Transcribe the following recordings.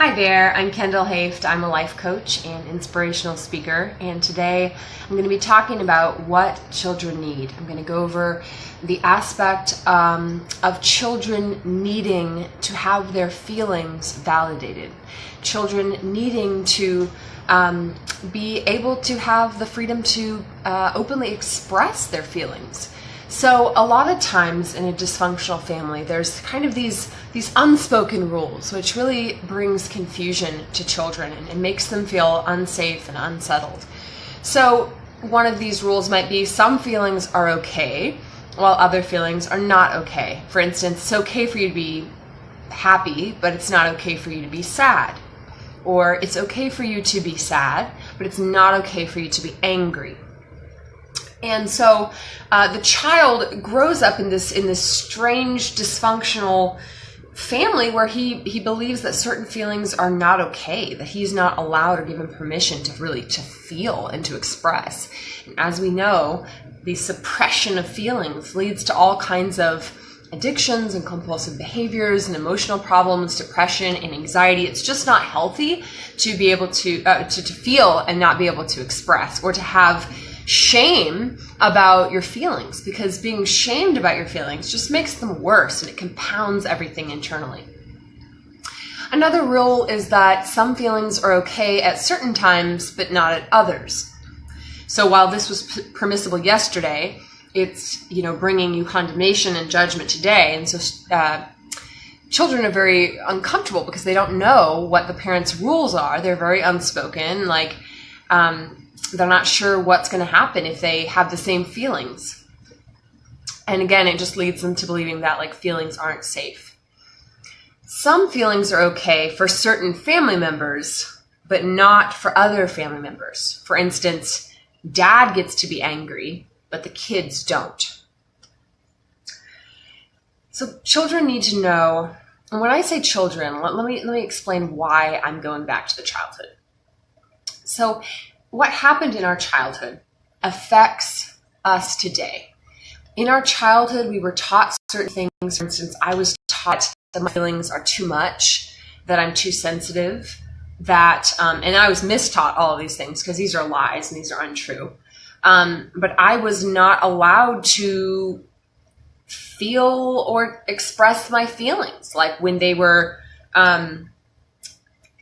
Hi there, I'm Kendall Hoeft. I'm a life coach and inspirational speaker, and today I'm going to be talking about what children need. I'm going to go over the aspect of children needing to have their feelings validated, children needing to be able to have the freedom to openly express their feelings. So a lot of times in a dysfunctional family, there's kind of these unspoken rules, which really brings confusion to children and makes them feel unsafe and unsettled. So one of these rules might be some feelings are okay, while other feelings are not okay. For instance, it's okay for you to be happy, but it's not okay for you to be sad. Or it's okay for you to be sad, but it's not okay for you to be angry. And so the child grows up in this strange, dysfunctional family where he believes that certain feelings are not okay, that he's not allowed or given permission to feel and to express. And as we know, the suppression of feelings leads to all kinds of addictions and compulsive behaviors and emotional problems, depression and anxiety. It's just not healthy to be able to feel and not be able to express, or to have shame about your feelings, because being shamed about your feelings just makes them worse and it compounds everything internally. Another rule is that some feelings are okay at certain times but not at others. So while this was permissible yesterday, it's bringing you condemnation and judgment today. And so children are very uncomfortable because they don't know what the parents' rules are. They're very unspoken, they're not sure what's going to happen if they have the same feelings. And again, it just leads them to believing that feelings aren't safe. Some feelings are okay for certain family members, but not for other family members. For instance, dad gets to be angry, but the kids don't. So children need to know, and when I say children, let me explain why I'm going back to the childhood. So what happened in our childhood affects us today. In our childhood, we were taught certain things. For instance, I was taught that my feelings are too much, that I'm too sensitive, and I was mistaught all of these things because these are lies and these are untrue. But I was not allowed to feel or express my feelings, like when they were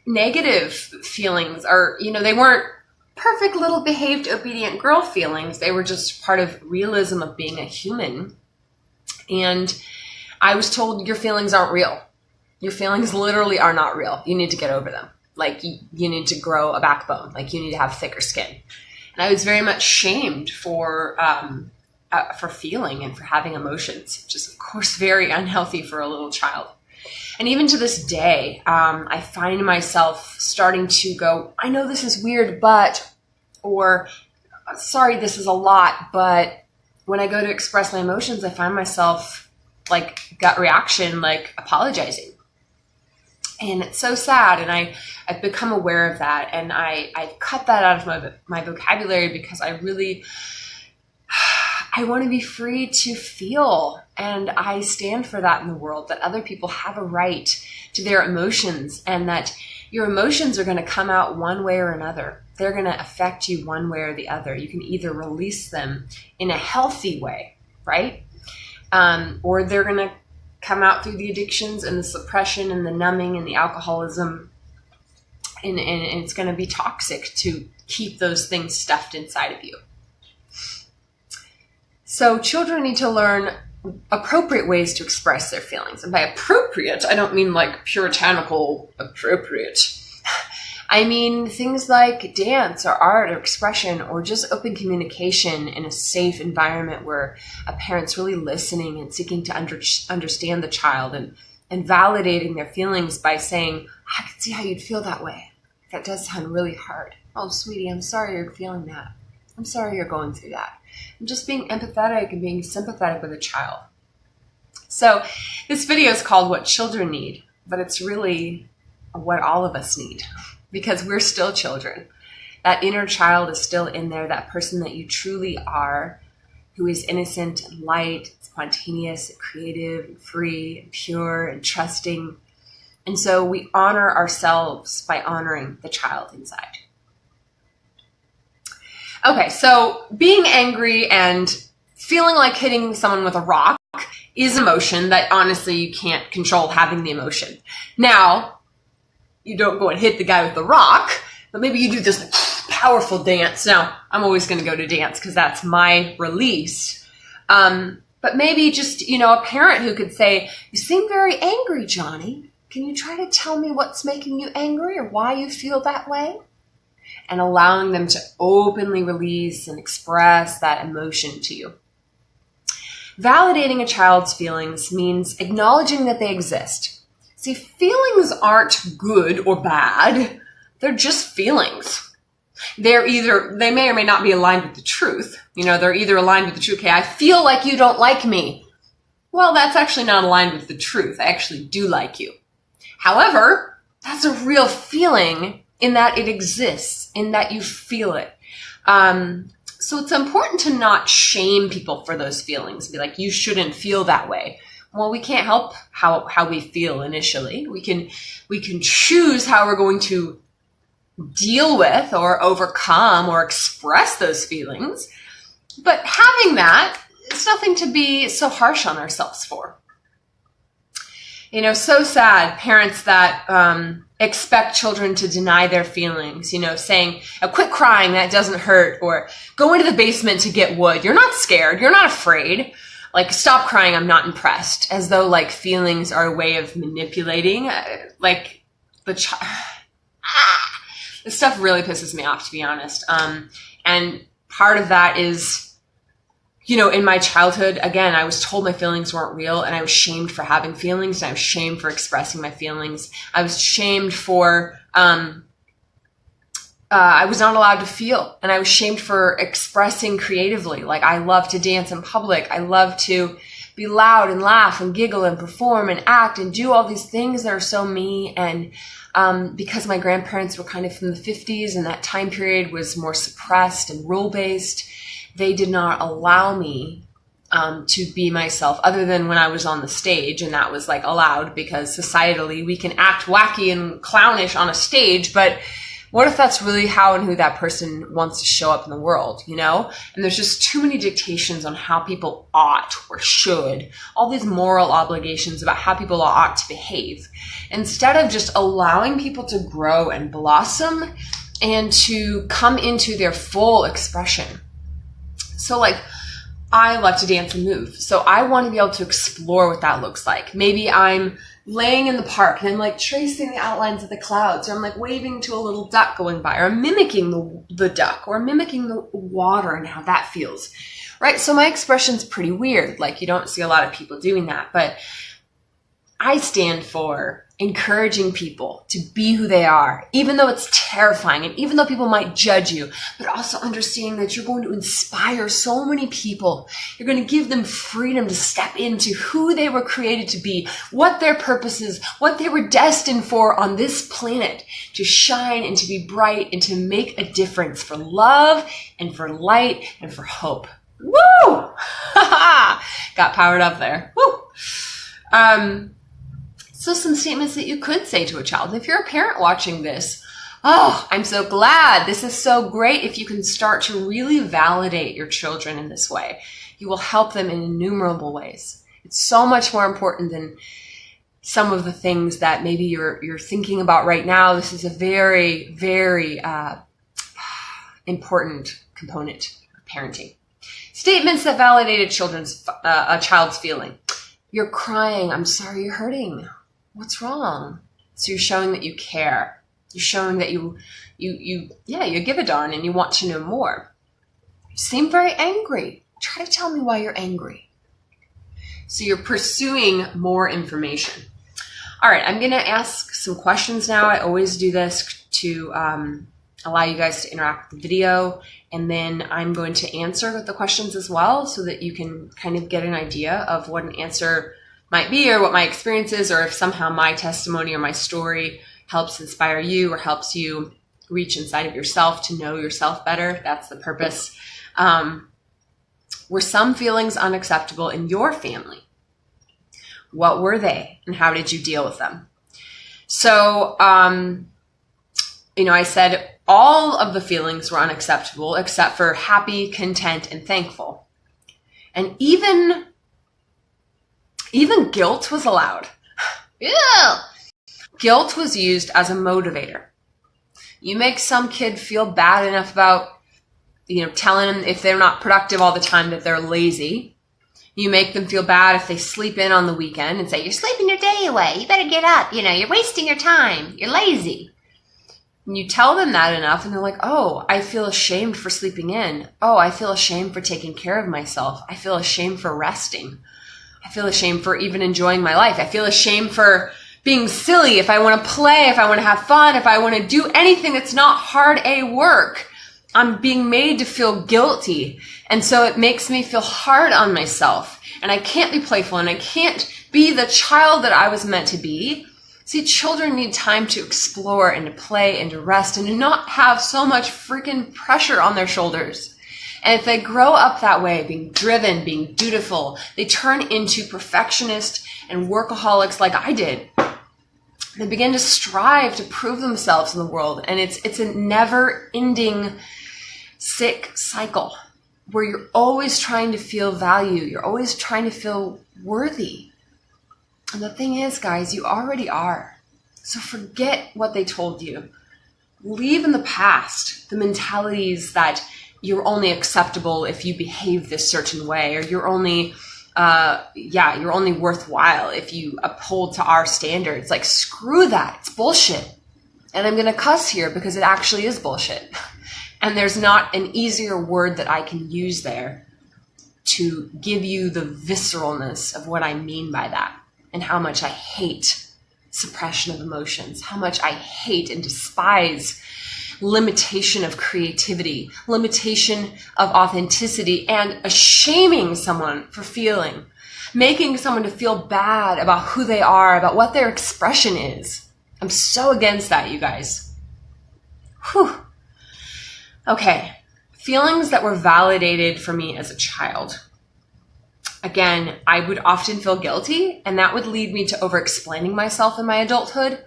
negative feelings, or they weren't perfect little behaved obedient girl feelings. They were just part of realism of being a human. And I was told, your feelings aren't real. Your feelings literally are not real. You need to get over them. You need to grow a backbone. You need to have thicker skin. And I was very much shamed for feeling and for having emotions, which is of course very unhealthy for a little child. And even to this day, I find myself starting to go, I know this is weird, or sorry, this is a lot, but when I go to express my emotions, I find myself gut reaction, apologizing. And it's so sad. And I've become aware of that. And I've cut that out of my vocabulary because I want to be free to feel. And I stand for that in the world, that other people have a right to their emotions, and that your emotions are going to come out one way or another. They're going to affect you one way or the other. You can either release them in a healthy way, right? Or they're going to come out through the addictions and the suppression and the numbing and the alcoholism. And it's going to be toxic to keep those things stuffed inside of you. So children need to learn appropriate ways to express their feelings. And by appropriate, I don't mean puritanical appropriate. I mean things like dance or art or expression, or just open communication in a safe environment where a parent's really listening and seeking to understand the child and validating their feelings by saying, I can see how you'd feel that way. That does sound really hard. Oh, sweetie, I'm sorry you're feeling that. I'm sorry you're going through that. And just being empathetic and being sympathetic with a child. So this video is called What Children Need, but it's really what all of us need, because we're still children. That inner child is still in there, that person that you truly are, who is innocent and light, spontaneous, and creative, and free, and pure, and trusting. And so we honor ourselves by honoring the child inside. Okay, so being angry and feeling like hitting someone with a rock is emotion that honestly you can't control having the emotion. Now, you don't go and hit the guy with the rock, but maybe you do this powerful dance. Now, I'm always going to go to dance because that's my release. But maybe just, a parent who could say, "You seem very angry, Johnny. Can you try to tell me what's making you angry or why you feel that way?" And allowing them to openly release and express that emotion to you. Validating a child's feelings means acknowledging that they exist. See, feelings aren't good or bad. They're just feelings. They may or may not be aligned with the truth. They're either aligned with the truth. Okay, I feel like you don't like me. Well, that's actually not aligned with the truth. I actually do like you. However, that's a real feeling in that it exists, in that you feel it. So it's important to not shame people for those feelings. Be like, you shouldn't feel that way. Well, we can't help how we feel initially. We can choose how we're going to deal with or overcome or express those feelings. But having that, it's nothing to be so harsh on ourselves for. So sad, parents that expect children to deny their feelings, saying, "Quit crying, that doesn't hurt," or "Go into the basement to get wood. You're not scared. You're not afraid. Like, stop crying, I'm not impressed." As though, feelings are a way of manipulating, the child. This stuff really pisses me off, to be honest. And part of that is, in my childhood, again, I was told my feelings weren't real, and I was shamed for having feelings, and I was shamed for expressing my feelings. I was shamed for, I was not allowed to feel, and I was shamed for expressing creatively. Like, I love to dance in public. I love to be loud and laugh and giggle and perform and act and do all these things that are so me. And because my grandparents were kind of from the 50s, and that time period was more suppressed and rule-based, they did not allow me to be myself other than when I was on the stage, and that was allowed because societally we can act wacky and clownish on a stage, but what if that's really how and who that person wants to show up in the world, And there's just too many dictations on how people ought or should, all these moral obligations about how people ought to behave, instead of just allowing people to grow and blossom and to come into their full expression. So I love to dance and move. So I want to be able to explore what that looks like. Maybe I'm laying in the park and I'm tracing the outlines of the clouds, or I'm waving to a little duck going by, or I'm mimicking the duck, or mimicking the water and how that feels, right? So my expression's pretty weird. You don't see a lot of people doing that, but I stand for encouraging people to be who they are, even though it's terrifying and even though people might judge you, but also understanding that you're going to inspire so many people. You're going to give them freedom to step into who they were created to be, what their purpose is, what they were destined for on this planet, to shine and to be bright and to make a difference for love and for light and for hope. Woo! Got powered up there. Woo! So some statements that you could say to a child. If you're a parent watching this, oh, I'm so glad. This is so great. If you can start to really validate your children in this way, you will help them in innumerable ways. It's so much more important than some of the things that maybe you're thinking about right now. This is a very, very important component of parenting. Statements that validate a child's feeling. You're crying. I'm sorry you're hurting. What's wrong? So you're showing that you care. You're showing that you give a darn and you want to know more. You seem very angry. Try to tell me why you're angry. So you're pursuing more information. All right, I'm going to ask some questions now. I always do this to allow you guys to interact with the video, and then I'm going to answer the questions as well so that you can kind of get an idea of what an answer might be, or what my experience is, or if somehow my testimony or my story helps inspire you or helps you reach inside of yourself to know yourself better. That's the purpose. Were some feelings unacceptable in your family? What were they, and how did you deal with them? So, I said all of the feelings were unacceptable except for happy, content, and thankful. And even guilt was allowed. Yeah. Guilt was used as a motivator. You make some kid feel bad enough about, telling them if they're not productive all the time that they're lazy. You make them feel bad if they sleep in on the weekend and say, you're sleeping your day away. You better get up. You're wasting your time. You're lazy. And you tell them that enough and they're like, oh, I feel ashamed for sleeping in. Oh, I feel ashamed for taking care of myself. I feel ashamed for resting. I feel ashamed for even enjoying my life. I feel ashamed for being silly. If I want to play, if I want to have fun, if I want to do anything that's not hard work, I'm being made to feel guilty. And so it makes me feel hard on myself. And I can't be playful and I can't be the child that I was meant to be. See, children need time to explore and to play and to rest and to not have so much freaking pressure on their shoulders. And if they grow up that way, being driven, being dutiful, they turn into perfectionists and workaholics like I did. They begin to strive to prove themselves in the world. And it's a never-ending sick cycle where you're always trying to feel value. You're always trying to feel worthy. And the thing is, guys, you already are. So forget what they told you. Leave in the past the mentalities that you're only acceptable if you behave this certain way, or you're only worthwhile if you uphold to our standards. Like, screw that. It's bullshit. And I'm going to cuss here because it actually is bullshit. And there's not an easier word that I can use there to give you the visceralness of what I mean by that and how much I hate suppression of emotions, how much I hate and despise limitation of creativity, limitation of authenticity, and shaming someone for feeling, making someone to feel bad about who they are, about what their expression is. I'm so against that, you guys. Whew. Okay, feelings that were validated for me as a child. Again, I would often feel guilty, and that would lead me to over-explaining myself in my adulthood.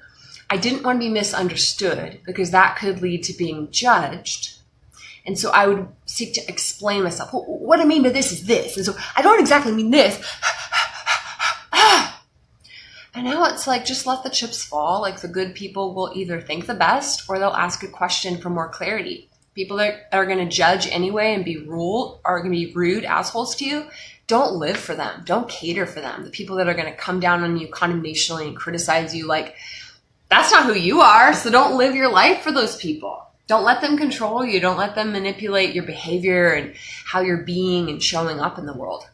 I didn't want to be misunderstood because that could lead to being judged. And so I would seek to explain myself. Well, what I mean by this is this. And so I don't exactly mean this. And now it's like, just let the chips fall. Like, the good people will either think the best or they'll ask a question for more clarity. People that are going to judge anyway and be rude assholes to you, don't live for them. Don't cater for them. The people that are going to come down on you condemnationally and criticize you, like, that's not who you are. So don't live your life for those people. Don't let them control you. Don't let them manipulate your behavior and how you're being and showing up in the world.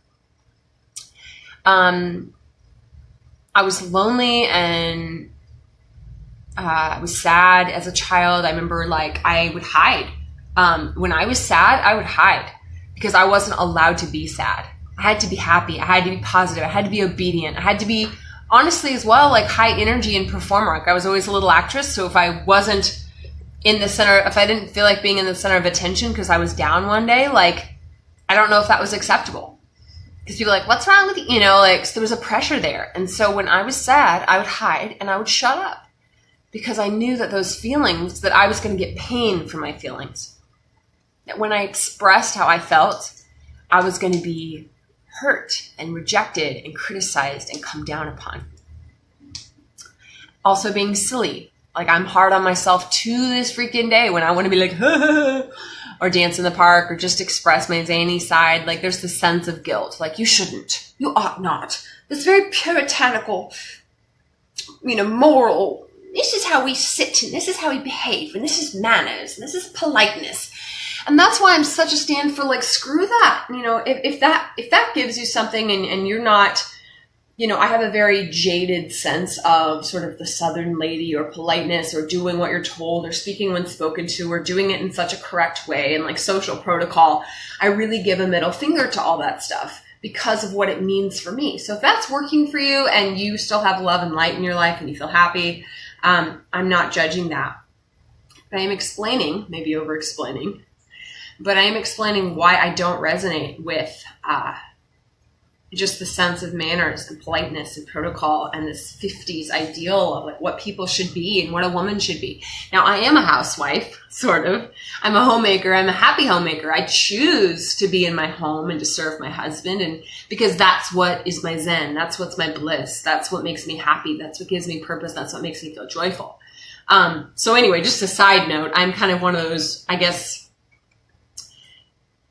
I was lonely and I was sad as a child. I remember, like, I would hide. When I was sad, I would hide because I wasn't allowed to be sad. I had to be happy. I had to be positive. I had to be obedient. I had to be, honestly, as well, like, high energy and performer. Like, I was always a little actress. So if I wasn't in the center, if I didn't feel like being in the center of attention because I was down one day, like, I don't know if that was acceptable. Because people are like, what's wrong with you? So there was a pressure there. And so when I was sad, I would hide and I would shut up because I knew that those feelings, that I was going to get pain from my feelings. That when I expressed how I felt, I was going to be hurt and rejected and criticized and come down upon. Also being silly. Like, I'm hard on myself to this freaking day when I want to be like, or dance in the park or just express my zany side. Like, there's the sense of guilt. Like, you shouldn't. You ought not. This very puritanical, moral. This is how we sit and this is how we behave and this is manners and this is politeness. And that's why I'm such a stand for, like, screw that. If that gives you something and you're not, I have a very jaded sense of sort of the Southern lady or politeness or doing what you're told or speaking when spoken to or doing it in such a correct way and, like, social protocol. I really give a middle finger to all that stuff because of what it means for me. So if that's working for you and you still have love and light in your life and you feel happy, I'm not judging that. But I am explaining, maybe over-explaining, but I am explaining why I don't resonate with just the sense of manners and politeness and protocol and this 50s ideal of like what people should be and what a woman should be. Now, I am a housewife, sort of. I'm a homemaker. I'm a happy homemaker. I choose to be in my home and to serve my husband, and because that's what is my zen. That's what's my bliss. That's what makes me happy. That's what gives me purpose. That's what makes me feel joyful. So anyway, just a side note, I'm kind of one of those, I guess.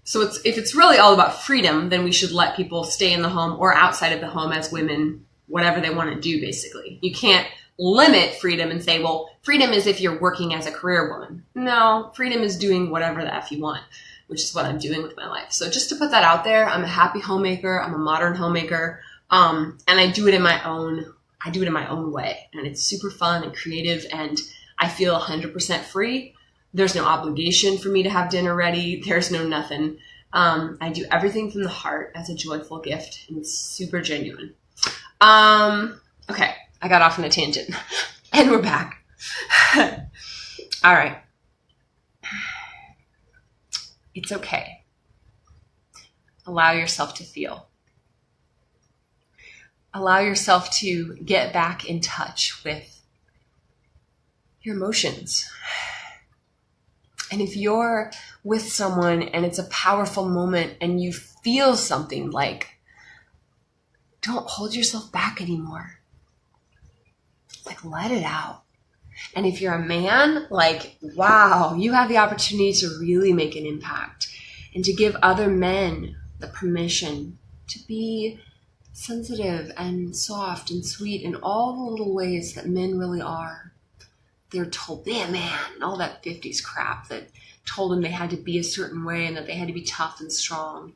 So if it's really all about freedom, then we should let people stay in the home or outside of the home as women, whatever they want to do, basically. You can't limit freedom and say, well, freedom is if you're working as a career woman. No, freedom is doing whatever the F you want, which is what I'm doing with my life. So just to put that out there, I'm a happy homemaker. I'm a modern homemaker. And I do it in my own way. And it's super fun and creative, and I feel 100% free. There's no obligation for me to have dinner ready. There's no nothing. I do everything from the heart as a joyful gift, and it's super genuine. Okay, I got off on a tangent, and we're back. All right. It's okay. Allow yourself to feel. Allow yourself to get back in touch with your emotions. And if you're with someone and it's a powerful moment and you feel something, like, don't hold yourself back anymore. Like, let it out. And if you're a man, like, wow, you have the opportunity to really make an impact and to give other men the permission to be sensitive and soft and sweet in all the little ways that men really are. They're told, be a man, and all that 50s crap that told them they had to be a certain way and that they had to be tough and strong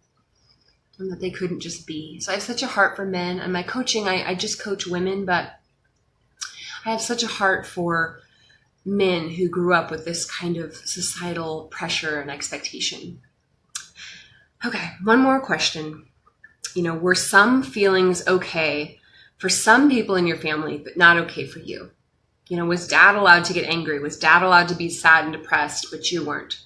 and that they couldn't just be. So I have such a heart for men. And my coaching, I just coach women, but I have such a heart for men who grew up with this kind of societal pressure and expectation. Okay, one more question. Were some feelings okay for some people in your family, but not okay for you? Was dad allowed to get angry? Was dad allowed to be sad and depressed, but you weren't?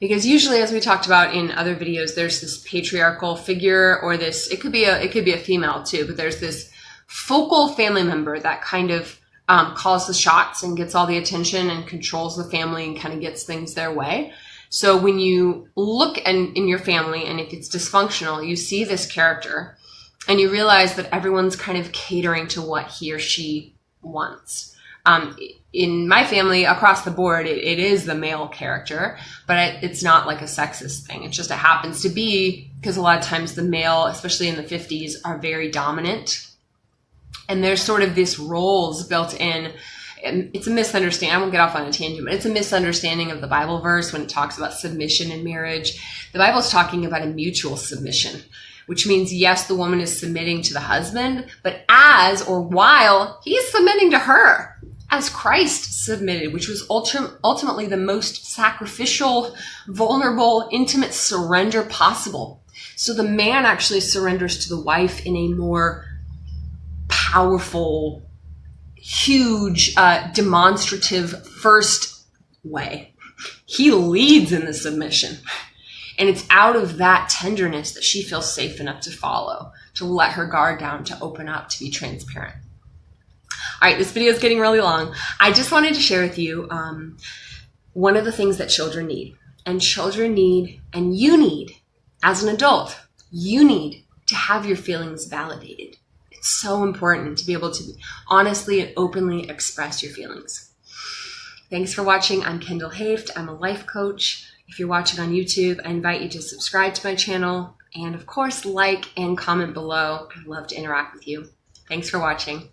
Because usually, as we talked about in other videos, there's this patriarchal figure, or this, it could be a female too, but there's this focal family member that kind of calls the shots and gets all the attention and controls the family and kind of gets things their way. So when you look in your family, and if it's dysfunctional, you see this character, and you realize that everyone's kind of catering to what he or she wants. In my family, across the board, it is the male character, but it's not like a sexist thing. It just happens to be because a lot of times the male, especially in the 50s, are very dominant. And there's sort of this roles built in. And it's a misunderstanding. I won't get off on a tangent, but it's a misunderstanding of the Bible verse when it talks about submission in marriage. The Bible's talking about a mutual submission, which means, yes, the woman is submitting to the husband, but as or while he's submitting to her, as Christ submitted, which was ultimately the most sacrificial, vulnerable, intimate surrender possible. So the man actually surrenders to the wife in a more powerful, huge, demonstrative first way. He leads in the submission. And it's out of that tenderness that she feels safe enough to follow, to let her guard down, to open up, to be transparent. All right, this video is getting really long. I just wanted to share with you one of the things that children need. And children need, and you need, as an adult, you need to have your feelings validated. It's so important to be able to honestly and openly express your feelings. Thanks for watching. I'm Kendall Hoeft. I'm a life coach. If you're watching on YouTube, I invite you to subscribe to my channel and, of course, like and comment below. I'd love to interact with you. Thanks for watching.